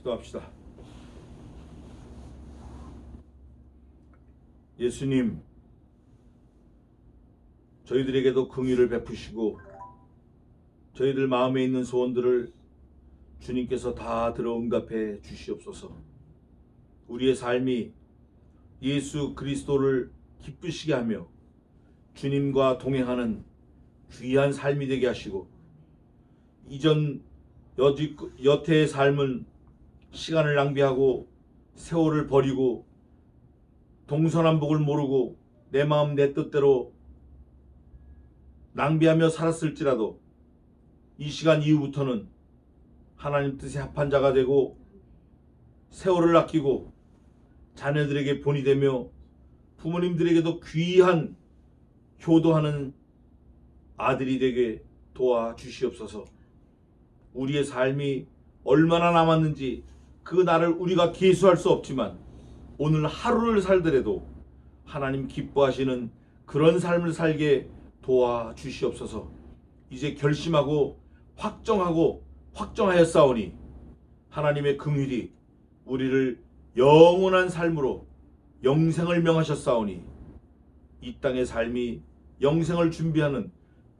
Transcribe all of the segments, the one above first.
기도합시다. 예수님, 저희들에게도 긍휼을 베푸시고 저희들 마음에 있는 소원들을 주님께서 다 들어 응답해 주시옵소서. 우리의 삶이 예수 그리스도를 기쁘시게 하며 주님과 동행하는 귀한 삶이 되게 하시고, 이전 여태의 삶은 시간을 낭비하고 세월을 버리고 동서남북을 모르고 내 마음 내 뜻대로 낭비하며 살았을지라도 이 시간 이후부터는 하나님 뜻에 합한 자가 되고 세월을 아끼고 자녀들에게 본이 되며 부모님들에게도 귀한 효도하는 아들이 되게 도와주시옵소서. 우리의 삶이 얼마나 남았는지 그 날을 우리가 계수할 수 없지만 오늘 하루를 살더라도 하나님 기뻐하시는 그런 삶을 살게 도와주시옵소서. 이제 결심하고 확정하였사오니 하나님의 긍휼이 우리를 영원한 삶으로 영생을 명하셨사오니 이 땅의 삶이 영생을 준비하는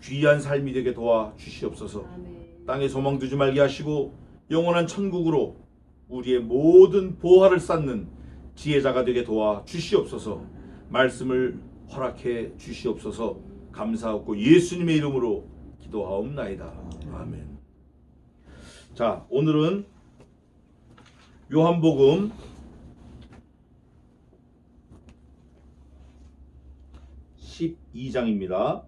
귀한 삶이 되게 도와주시옵소서. 아멘. 땅에 소망 두지 말게 하시고 영원한 천국으로 우리의 모든 보화를 쌓는 지혜자가 되게 도와주시옵소서. 말씀을 허락해 주시옵소서. 감사하고 예수님의 이름으로 기도하옵나이다. 아멘. 자, 오늘은 요한복음 12장입니다.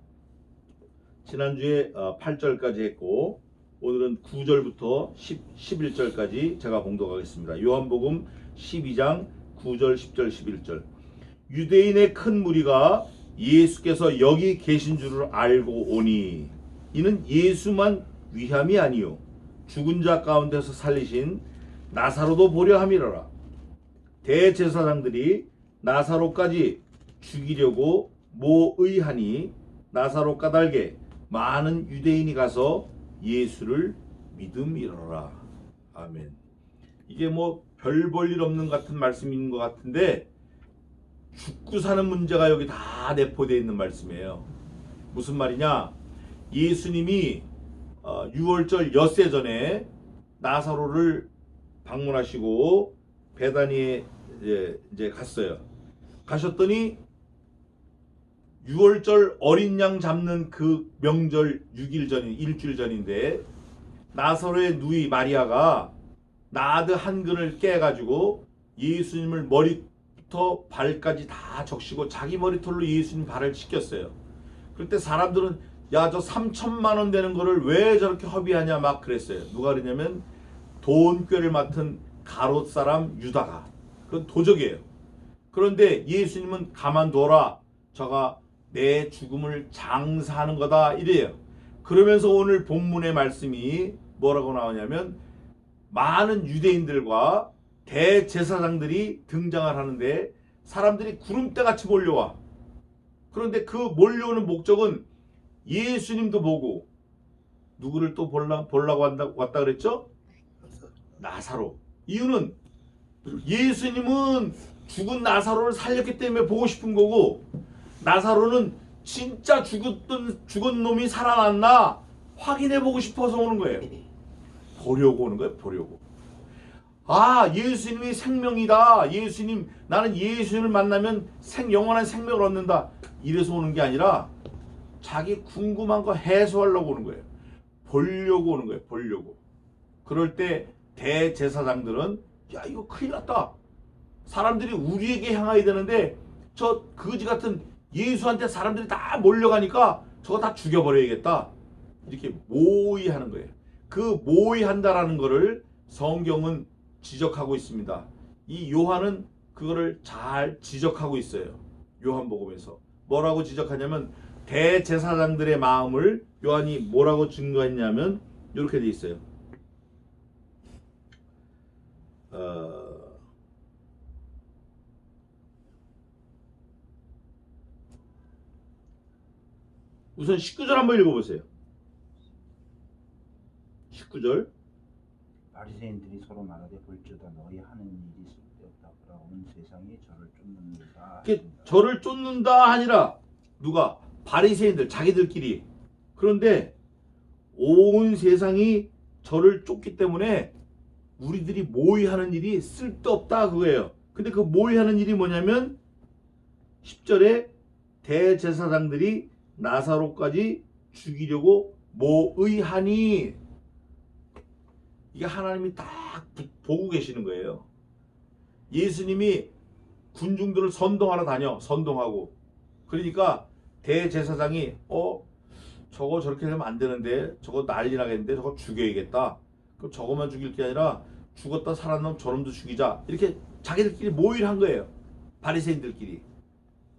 지난주에 8절까지 했고 오늘은 9절부터 11절까지 제가 봉독하겠습니다. 요한복음 12장 9절, 10절, 11절. 유대인의 큰 무리가 예수께서 여기 계신 줄을 알고 오니 이는 예수만 위함이 아니요 죽은 자 가운데서 살리신 나사로도 보려 함이로라. 대제사장들이 나사로까지 죽이려고 모의하니 나사로 까닭에 많은 유대인이 가서 예수를 믿음이로라. 아멘. 이게 뭐 별 볼 일 없는 같은 말씀인 것 같은데 죽고 사는 문제가 여기 다 내포되어 있는 말씀이에요. 무슨 말이냐? 예수님이 6월절 엿새 전에 나사로를 방문하시고 베다니에 이제 갔어요. 가셨더니 6월절 어린 양 잡는 그 명절 6일 전인 일주일 전인데 나사로의 누이 마리아가 나드 한 근을 깨가지고 예수님을 머리부터 발까지 다 적시고 자기 머리털로 예수님 발을 씻겼어요. 그때 사람들은 야, 저 3천만 원 되는 거를 왜 저렇게 허비하냐 막 그랬어요. 누가 그러냐면 돈꾀를 맡은 가롯 사람 유다가. 그건 도적이에요. 그런데 예수님은 가만둬라. 저가 내 죽음을 장사하는 거다 이래요. 그러면서 오늘 본문의 말씀이 뭐라고 나오냐면 많은 유대인들과 대제사장들이 등장을 하는데 사람들이 구름대같이 몰려와. 그런데 그 몰려오는 목적은 예수님도 보고 누구를 또 보려고 왔다 그랬죠? 나사로. 이유는 예수님은 죽은 나사로를 살렸기 때문에 보고 싶은 거고 나사로는 진짜 죽은 놈이 살아났나 확인해 보고 싶어서 오는 거예요. 보려고 오는 거예요. 보려고. 아, 예수님이 생명이다. 예수님, 나는 예수님을 만나면 영원한 생명을 얻는다. 이래서 오는 게 아니라 자기 궁금한 거 해소하려고 오는 거예요. 보려고 오는 거예요. 보려고. 그럴 때 대제사장들은 야, 이거 큰일 났다. 사람들이 우리에게 향해야 되는데 저 거지 같은 예수한테 사람들이 다 몰려가니까 저거 다 죽여버려야겠다. 이렇게 모의하는 거예요. 그 모의한다라는 거를 성경은 지적하고 있습니다. 이 요한은 그거를 잘 지적하고 있어요. 요한복음에서. 뭐라고 지적하냐면 대제사장들의 마음을 요한이 뭐라고 증거했냐면 이렇게 돼 있어요. 우선 19절 한번 읽어보세요. 19절. 바리새인들이 서로 말하되 볼지어다 너희 하는 일이 쓸데없다. 그러나 온 세상이 저를 쫓는다 하신다. 저를 쫓는다 하니라. 누가? 바리새인들 자기들끼리. 그런데 온 세상이 저를 쫓기 때문에 우리들이 모의하는 일이 쓸데없다 그거예요. 근데 그 모의하는 일이 뭐냐면 10절에 대제사장들이 나사로까지 죽이려고 모의하니, 이게 하나님이 딱 보고 계시는 거예요. 예수님이 군중들을 선동하러 다녀. 선동하고. 그러니까 대제사장이 저거 저렇게 되면 안 되는데, 저거 난리 나겠는데, 저거 죽여야겠다. 그럼 저것만 죽일 게 아니라 죽었다 살아난 저놈도 죽이자. 이렇게 자기들끼리 모의를 한 거예요. 바리새인들끼리.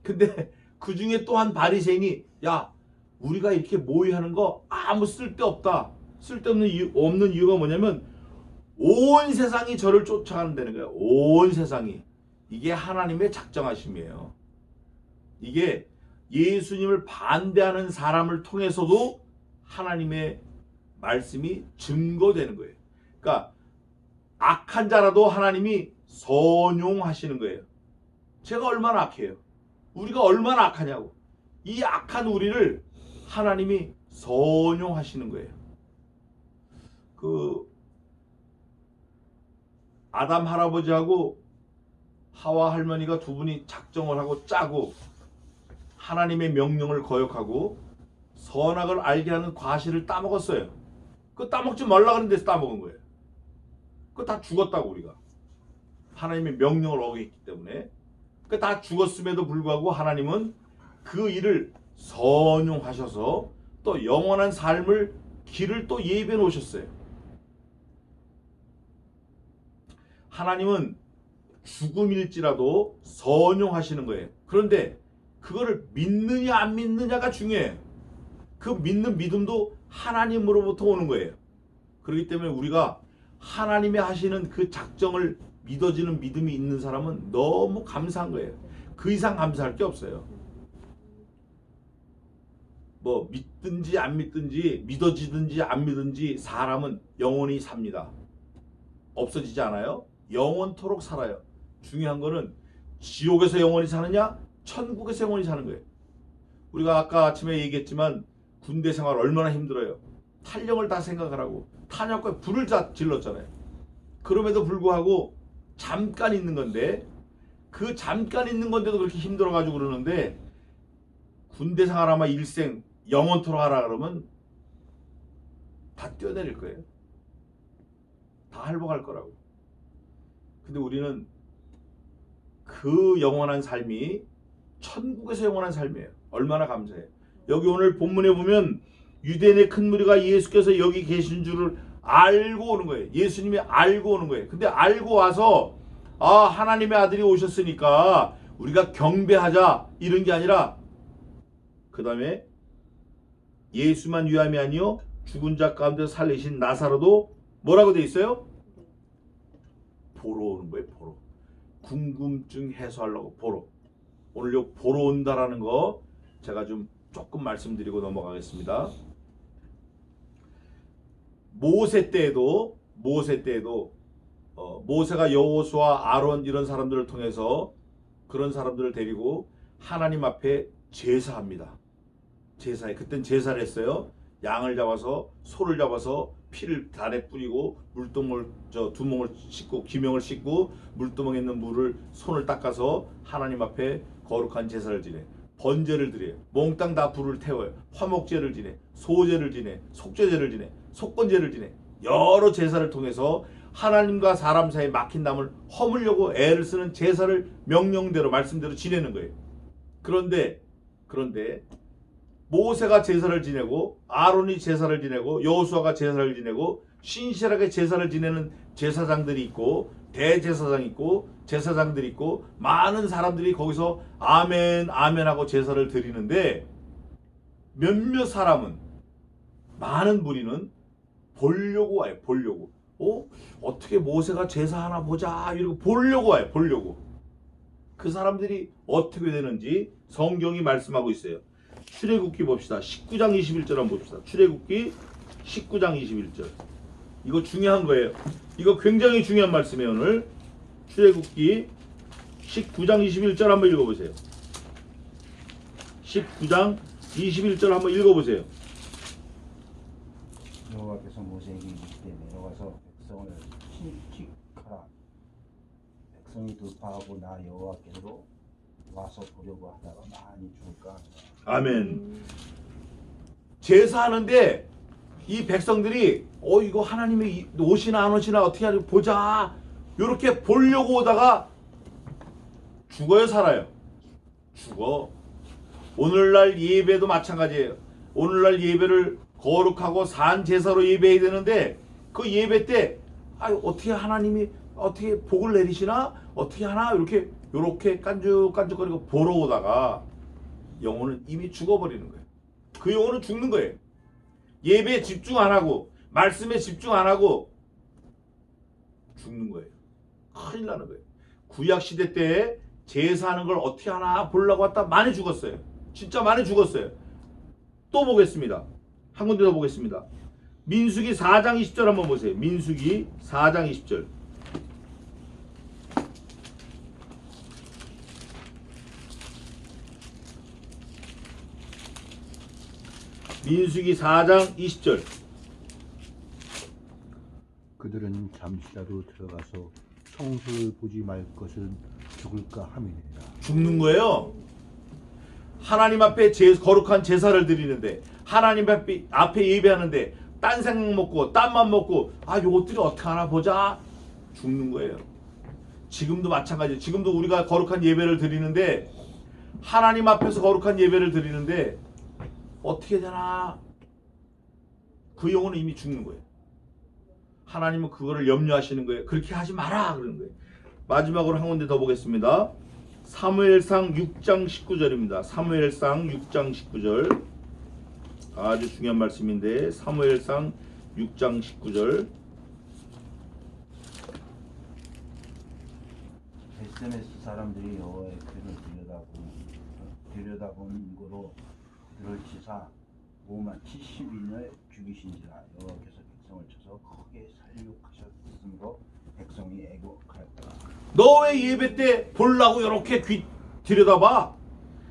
근데 그 중에 또 한 바리새인이, 야, 우리가 이렇게 모의하는 거 아무 쓸데없다. 쓸데없는 없는 이유가 뭐냐면 온 세상이 저를 쫓아간다는 거예요. 온 세상이. 이게 하나님의 작정하심이에요. 이게 예수님을 반대하는 사람을 통해서도 하나님의 말씀이 증거되는 거예요. 그러니까 악한 자라도 하나님이 선용하시는 거예요. 제가 얼마나 악해요. 우리가 얼마나 악하냐고. 이 악한 우리를 하나님이 선용하시는 거예요. 그 아담 할아버지하고 하와 할머니가 두 분이 작정을 하고 짜고 하나님의 명령을 거역하고 선악을 알게 하는 과실을 따먹었어요. 그거 따먹지 말라 그런 데서 따먹은 거예요. 그거 다 죽었다고 우리가. 하나님의 명령을 어겼기 때문에. 그 다 죽었음에도 불구하고 하나님은 그 일을 선용하셔서 또 영원한 삶을 길을 또 예비해 놓으셨어요. 하나님은 죽음일지라도 선용하시는 거예요. 그런데 그거를 믿느냐 안 믿느냐가 중요해요. 그 믿는 믿음도 하나님으로부터 오는 거예요. 그렇기 때문에 우리가 하나님의 하시는 그 작정을 믿어지는 믿음이 있는 사람은 너무 감사한 거예요. 그 이상 감사할 게 없어요. 뭐 믿든지 안 믿든지, 믿어지든지 안 믿든지 사람은 영원히 삽니다. 없어지지 않아요. 영원토록 살아요. 중요한 거는 지옥에서 영원히 사느냐 천국에서 영원히 사는 거예요. 우리가 아까 아침에 얘기했지만 군대 생활 얼마나 힘들어요. 탄령을 다 생각을 하고 탄약고에 불을 다 질렀잖아요. 그럼에도 불구하고 잠깐 있는 건데, 그 잠깐 있는 건데도 그렇게 힘들어가지고 그러는데, 군대 생활 아마 일생 영원토록 하라 그러면 다 뛰어내릴 거예요. 다 할복할 거라고. 근데 우리는 그 영원한 삶이 천국에서 영원한 삶이에요. 얼마나 감사해요. 여기 오늘 본문에 보면 유대인의 큰 무리가 예수께서 여기 계신 줄을 알고 오는 거예요. 예수님이 알고 오는 거예요. 근데 알고 와서 하나님의 아들이 오셨으니까 우리가 경배하자 이런 게 아니라, 그 다음에 예수만 위함이 아니요 죽은 자 가운데 살리신 나사로도 뭐라고 돼 있어요? 보러 오는 거예요. 보러. 궁금증 해소하려고 보러. 오늘 요 보러 온다라는 거 제가 좀 조금 말씀드리고 넘어가겠습니다. 모세 때에도 모세가 여호수아, 아론 이런 사람들을 통해서 그런 사람들을 데리고 하나님 앞에 제사합니다. 제사해. 그땐 제사를 했어요. 양을 잡아서, 소를 잡아서 피를 단에 뿌리고 물두멍을 두멍을 씻고 기명을 씻고 물두멍에 있는 물을 손을 닦아서 하나님 앞에 거룩한 제사를 지내. 번제를 드려요. 몽땅 다 불을 태워요. 화목제를 지내, 소제를 지내, 속죄제를 지내, 속건제를 지내. 여러 제사를 통해서 하나님과 사람 사이에 막힌 담을 허물려고 애를 쓰는 제사를 명령대로 말씀대로 지내는 거예요. 그런데 모세가 제사를 지내고 아론이 제사를 지내고 여호수아가 제사를 지내고 신실하게 제사를 지내는 제사장들이 있고 대제사장 있고 제사장들이 있고 많은 사람들이 거기서 아멘 아멘 하고 제사를 드리는데, 몇몇 사람은, 많은 무리는 보려고 와요. 보려고. 어떻게 모세가 제사하나 보자 이러고 보려고 와요. 보려고. 그 사람들이 어떻게 되는지 성경이 말씀하고 있어요. 출애굽기 봅시다. 19장 21절 한번 봅시다. 출애굽기 19장 21절. 이거 중요한 거예요. 이거 굉장히 중요한 말씀이에요. 오늘 출애굽기 19장 21절 한번 읽어보세요. 19장 21절 한번 읽어보세요. 여호와께서 모세에게 이르시되 내려가서 백성을 칙칙하라. 백성이 돌파하고 나 여호와께로 와서 보려고 하다가 많이 죽을까. 아멘. 제사하는데 이 백성들이 이거 하나님이 오시나 안 오시나 어떻게 하지 보자 요렇게 보려고 오다가 죽어요 살아요? 죽어. 오늘날 예배도 마찬가지예요. 오늘날 예배를 거룩하고 산 제사로 예배해야 되는데 그 예배 때 어떻게 하나님이 어떻게 복을 내리시나 어떻게 하나 요렇게 깐죽깐죽거리고 보러 오다가 영혼은 이미 죽어버리는 거예요. 그 영혼은 죽는 거예요. 예배에 집중 안 하고 말씀에 집중 안 하고 죽는 거예요. 큰일 나는 거예요. 구약 시대 때 제사하는 걸 어떻게 하나 보려고 왔다 많이 죽었어요. 진짜 많이 죽었어요. 또 보겠습니다. 한 군데 더 보겠습니다. 민수기 4장 20절 한번 보세요. 민수기 4장 20절. 민수기 4장 20절. 그들은 잠시라도 들어가서 성소를 보지 말 것은 죽을까 함이니라. 죽는 거예요. 하나님 앞에 거룩한 제사를 드리는데 하나님 앞에 예배하는데 딴 생각 먹고 딴만 먹고 요것들이 어떻게 하나 보자 죽는 거예요. 지금도 마찬가지예요. 지금도 우리가 거룩한 예배를 드리는데 하나님 앞에서 거룩한 예배를 드리는데 어떻게 되나 그 영혼은 이미 죽는 거예요. 하나님은 그거를 염려하시는 거예요. 그렇게 하지 마라 그러는 거예요. 마지막으로 한 군데 더 보겠습니다. 사무엘상 6장 19절입니다. 사무엘상 6장 19절 아주 중요한 말씀인데 사무엘상 6장 19절 베스메스 사람들이 여호와의 궤를 들여다본 거로 그를 치사 5만 70인을 죽이신지라. 여호와께서 백성을 쳐서 크게 살육하셨으므로 백성이 애곡하였더라. 너 왜 예배 때 보려고 이렇게 귀 들여다봐?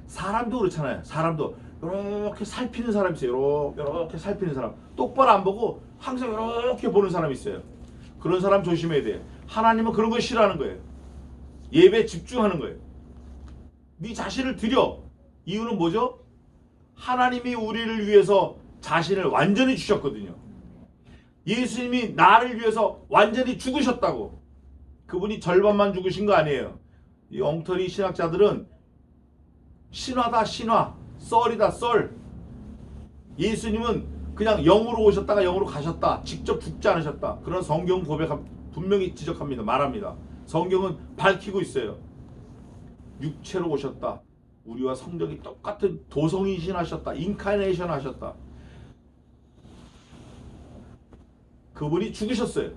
사람도 그렇잖아요. 사람도 이렇게 살피는 사람 있어요. 이렇게 살피는 사람. 똑바로 안 보고 항상 이렇게 보는 사람 있어요. 그런 사람 조심해야 돼요. 하나님은 그런 거 싫어하는 거예요. 예배에 집중하는 거예요. 네 자신을 드려. 이유는 뭐죠? 하나님이 우리를 위해서 자신을 완전히 주셨거든요. 예수님이 나를 위해서 완전히 죽으셨다고. 그분이 절반만 죽으신 거 아니에요. 이 엉터리 신학자들은 신화다 신화, 썰이다 썰. 예수님은 그냥 영으로 오셨다가 영으로 가셨다. 직접 죽지 않으셨다. 그런 성경 분명히 지적합니다. 말합니다. 성경은 밝히고 있어요. 육체로 오셨다. 우리와 성격이 똑같은 도성이신 하셨다. 인카네이션 하셨다. 그분이 죽으셨어요.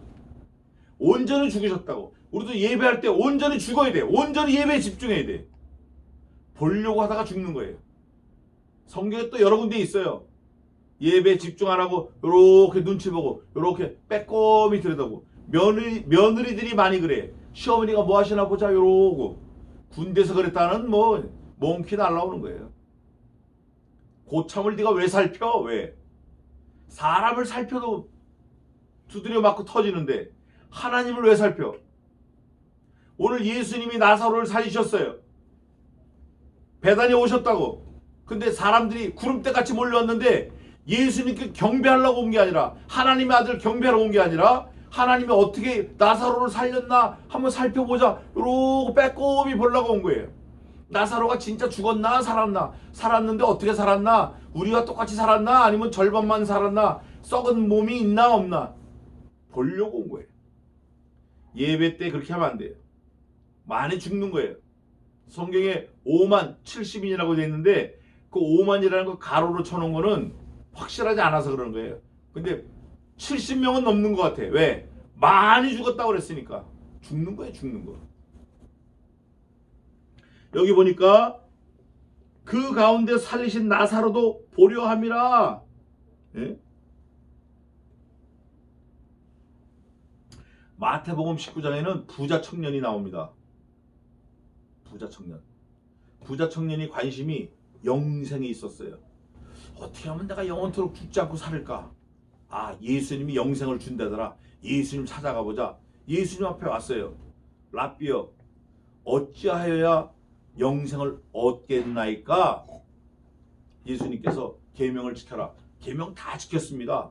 온전히 죽으셨다고. 우리도 예배할 때 온전히 죽어야 돼. 온전히 예배에 집중해야 돼. 보려고 하다가 죽는 거예요. 성경에 또 여러 군데 있어요. 예배에 집중 안 하고 요렇게 눈치 보고 요렇게 빼꼼히 들여다보고 며느리들이 많이 그래. 시어머니가 뭐 하시나 보자 요러고. 군대에서 그랬다는 몽키 날라오는 거예요. 고참을 네가 왜 살펴? 왜? 사람을 살펴도 두드려 맞고 터지는데 하나님을 왜 살펴? 오늘 예수님이 나사로를 살리셨어요. 배단에 오셨다고. 근데 사람들이 구름대같이 몰려왔는데 예수님께 경배하려고 온 게 아니라 하나님의 아들 경배하러 온 게 아니라 하나님이 어떻게 나사로를 살렸나 한번 살펴보자 이러고 빼꼼히 보려고 온 거예요. 나사로가 진짜 죽었나 살았나, 살았는데 어떻게 살았나, 우리와 똑같이 살았나 아니면 절반만 살았나, 썩은 몸이 있나 없나 보려고 온 거예요. 예배 때 그렇게 하면 안 돼요. 많이 죽는 거예요. 성경에 5만 70인이라고 되어 있는데 그 5만이라는 거 가로로 쳐놓은 거는 확실하지 않아서 그러는 거예요. 근데 70명은 넘는 것 같아. 왜? 많이 죽었다고 그랬으니까. 죽는 거예요. 죽는 거. 여기 보니까 그 가운데 살리신 나사로도 보려 함이라. 예? 마태복음 19장에는 부자 청년이 나옵니다. 부자 청년. 부자 청년이 관심이 영생에 있었어요. 어떻게 하면 내가 영원토록 죽지 않고 살을까? 아, 예수님이 영생을 준다더라. 예수님 찾아가 보자. 예수님 앞에 왔어요. 랍비여, 어찌하여야 영생을 얻겠나이까? 예수님께서 계명을 지켜라. 계명 다 지켰습니다.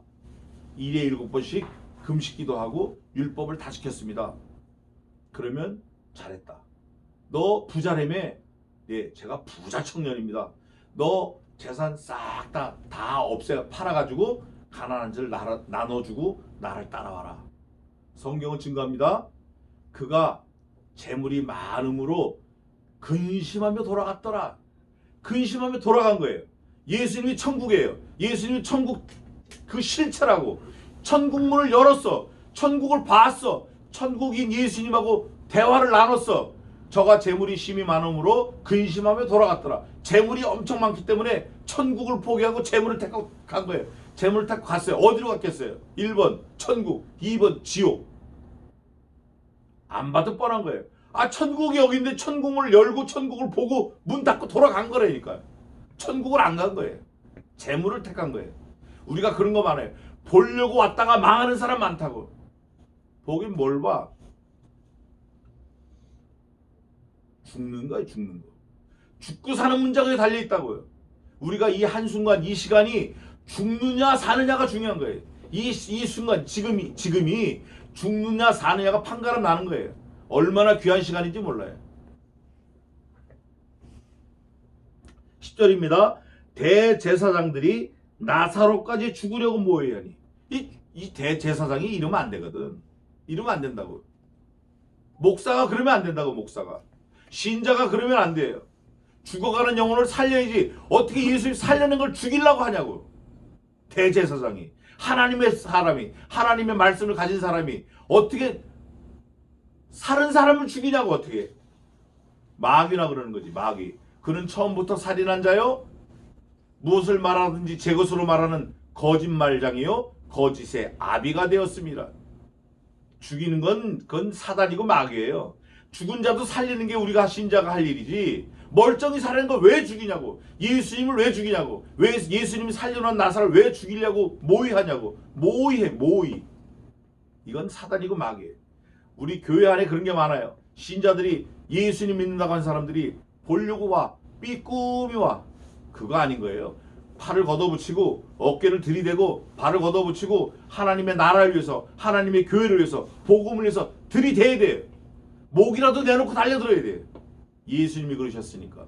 1에 7번씩 금식기도 하고 율법을 다 지켰습니다. 그러면 잘했다. 너 부자라며? 네, 제가 부자 청년입니다. 너 재산 싹 다 팔아가지고 가난한 자를 나눠주고 나를 따라와라. 성경은 증거합니다. 그가 재물이 많음으로 근심하며 돌아갔더라. 근심하며 돌아간 거예요. 예수님이 천국이에요. 예수님이 천국 그 실체라고. 천국문을 열었어. 천국을 봤어. 천국인 예수님하고 대화를 나눴어. 저가 재물이 심히 많음으로 근심하며 돌아갔더라. 재물이 엄청 많기 때문에 천국을 포기하고 재물을 택하고 간 거예요. 재물을 택하고 갔어요. 어디로 갔겠어요? 1번 천국, 2번 지옥. 안 봐도 뻔한 거예요. 아, 천국이 여기인데 천국문을 열고 천국을 보고 문 닫고 돌아간 거라니까요. 천국을 안 간 거예요. 재물을 택한 거예요. 우리가 그런 거 많아요. 보려고 왔다가 망하는 사람 많다고. 보긴 뭘 봐. 죽는 거예요, 죽는 거. 죽고 사는 문제가 달려있다고요. 우리가 이 한순간, 이 시간이 죽느냐 사느냐가 중요한 거예요. 이 순간, 지금이 죽느냐 사느냐가 판가름 나는 거예요. 얼마나 귀한 시간인지 몰라요. 10절입니다. 대제사장들이 나사로까지 죽으려고 모여야니. 이 대제사장이 이러면 안 되거든. 이러면 안 된다고. 목사가 그러면 안 된다고. 목사가. 신자가 그러면 안 돼요. 죽어가는 영혼을 살려야지. 어떻게 예수님 살려는 걸 죽이려고 하냐고. 대제사장이. 하나님의 사람이. 하나님의 말씀을 가진 사람이. 어떻게 살은 사람을 죽이냐고. 어떻게. 마귀나 그러는 거지. 마귀. 그는 처음부터 살인한 자요. 무엇을 말하든지 제 것으로 말하는 거짓말장이요. 거짓의 아비가 되었습니다. 죽이는 건 그건 사단이고 마귀예요. 죽은 자도 살리는 게 우리가 신자가 할 일이지. 멀쩡히 살아는 걸 왜 죽이냐고. 예수님을 왜 죽이냐고. 왜 예수님이 살려놓은 나사를 왜 죽이려고 모의하냐고. 모의. 이건 사단이고 마귀예요. 우리 교회 안에 그런 게 많아요. 신자들이 예수님 믿는다고 하는 사람들이 보려고 와. 삐꾸미 와. 그거 아닌 거예요. 팔을 걷어붙이고 어깨를 들이대고 발을 걷어붙이고 하나님의 나라를 위해서, 하나님의 교회를 위해서, 복음을 위해서 들이대야 돼요. 목이라도 내놓고 달려들어야 돼요. 예수님이 그러셨으니까.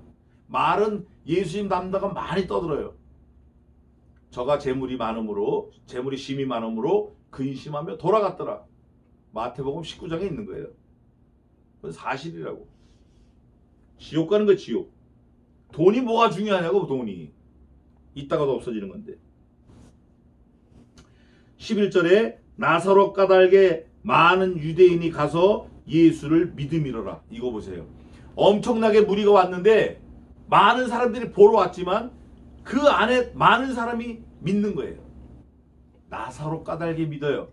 말은 예수님 닮다가 많이 떠들어요. 저가 재물이 심이 많음으로 근심하며 돌아갔더라. 마태복음 19장에 있는 거예요. 그건 사실이라고. 지옥 가는 거야, 지옥. 돈이 뭐가 중요하냐고. 돈이 있다가도 없어지는 건데. 11절에 나사로 까닭에 많은 유대인이 가서 예수를 믿음이로라. 이거 보세요. 엄청나게 무리가 왔는데 많은 사람들이 보러 왔지만 그 안에 많은 사람이 믿는 거예요. 나사로 까닭에 믿어요.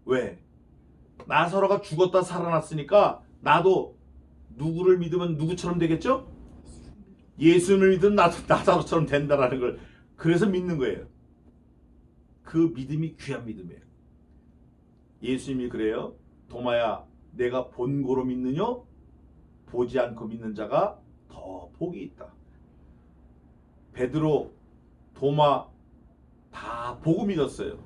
왜? 나사로가 죽었다 살아났으니까 나도 누구를 믿으면 누구처럼 되겠죠? 예수님을 믿으면 나도 나사로처럼 된다라는 걸 그래서 믿는 거예요. 그 믿음이 귀한 믿음이에요. 예수님이 그래요. 도마야, 내가 본고로 믿느냐? 보지 않고 믿는 자가 더 복이 있다. 베드로, 도마 다 보고 믿었어요.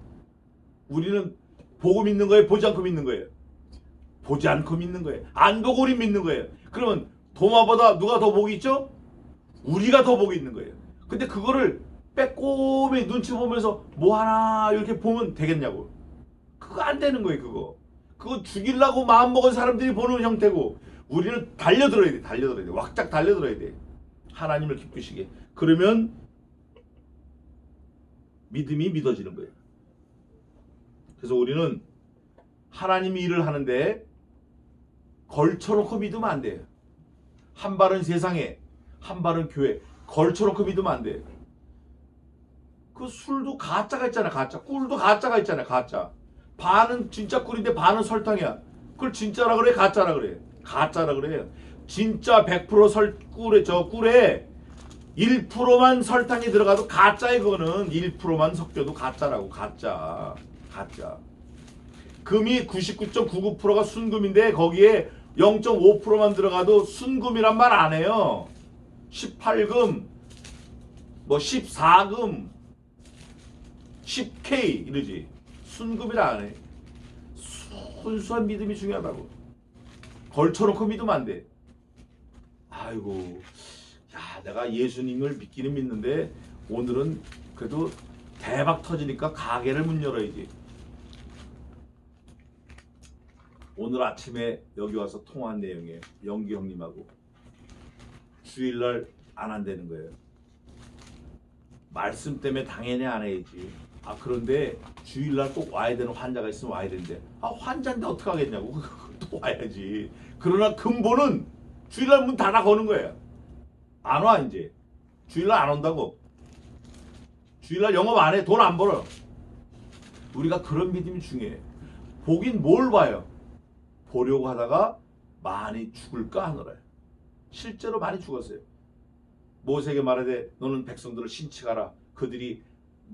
우리는 보고 믿는 거예요? 보지 않고 믿는 거예요? 보지 않고 믿는 거예요. 안 보고 우리 믿는 거예요. 그러면 도마보다 누가 더 복이 있죠? 우리가 더 복이 있는 거예요. 근데 그거를 빼꼼히 눈치 보면서 뭐 하나 이렇게 보면 되겠냐고. 그거 안 되는 거예요. 그거 죽이려고 마음먹은 사람들이 보는 형태고, 우리는 달려들어야 돼. 왁짝 달려들어야 돼. 하나님을 기쁘시게. 그러면 믿음이 믿어지는 거예요. 그래서 우리는 하나님이 일을 하는데 걸쳐놓고 믿으면 안 돼요. 한 발은 세상에, 한 발은 교회. 걸쳐놓고 믿으면 안 돼요. 그 술도 가짜가 있잖아. 가짜. 꿀도 가짜가 있잖아. 가짜. 반은 진짜 꿀인데 반은 설탕이야. 그걸 진짜라 그래, 가짜라 그래? 가짜라 그래. 진짜 100% 꿀에, 저 꿀에 1%만 설탕이 들어가도 가짜에, 그거는 1%만 섞여도 가짜라고. 가짜. 금이 99.99%가 순금인데 거기에 0.5%만 들어가도 순금이란 말 안 해요. 18금, 뭐 14금, 10K 이러지. 순금이라 안 해. 순수한 믿음이 중요하다고. 걸쳐놓고 믿으면 안 돼. 아이고, 야, 내가 예수님을 믿기는 믿는데 오늘은 그래도 대박 터지니까 가게를 문 열어야지. 오늘 아침에 여기 와서 통화한 내용이에요. 영기 형님하고. 주일날 안 한다는 거예요. 말씀 때문에 당연히 안 해야지. 아, 그런데 주일날 꼭 와야 되는 환자가 있으면 와야 된대. 아, 환자인데 어떡하겠냐고. 또 와야지. 그러나 근본은 주일날 문 닫아 거는 거예요. 안 와, 이제. 주일날 안 온다고. 주일날 영업 안 해. 돈 안 벌어. 우리가 그런 믿음이 중요해. 보긴 뭘 봐요? 보려고 하다가 많이 죽을까 하노라. 실제로 많이 죽었어요. 모세에게 말하되 너는 백성들을 신책하라. 그들이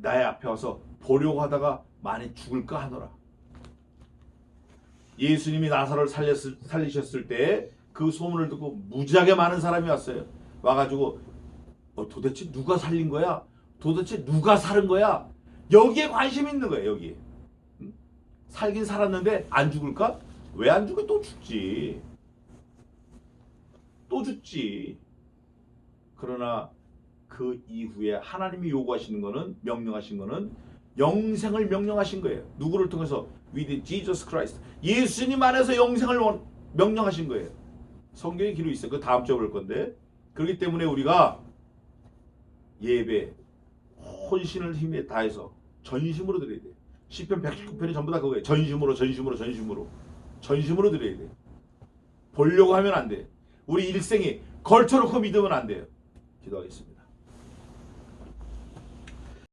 나의 앞에 와서 보려고 하다가 많이 죽을까 하노라. 예수님이 나사로를 살리셨을 때 그 소문을 듣고 무지하게 많은 사람이 왔어요. 와가지고 도대체 누가 살린 거야? 도대체 누가 살은 거야? 여기에 관심 있는 거예요. 여기에. 살긴 살았는데 안 죽을까? 왜 안 죽어? 또 죽지. 또 죽지. 그러나 그 이후에 하나님이 요구하시는 거는, 명령하신 거는 영생을 명령하신 거예요. 누구를 통해서? With Jesus Christ. 예수님 안에서 영생을 명령하신 거예요. 성경에 기록이 있어요. 그 다음 주에 볼 건데. 그렇기 때문에 우리가 예배 혼신을 힘에 다해서 전심으로 드려야 돼. 시편 119편이 전부 다 그거예요. 전심으로 드려야 돼. 보려고 하면 안 돼. 우리 일생이 걸쳐놓고 믿으면 안 돼요. 기도하겠습니다.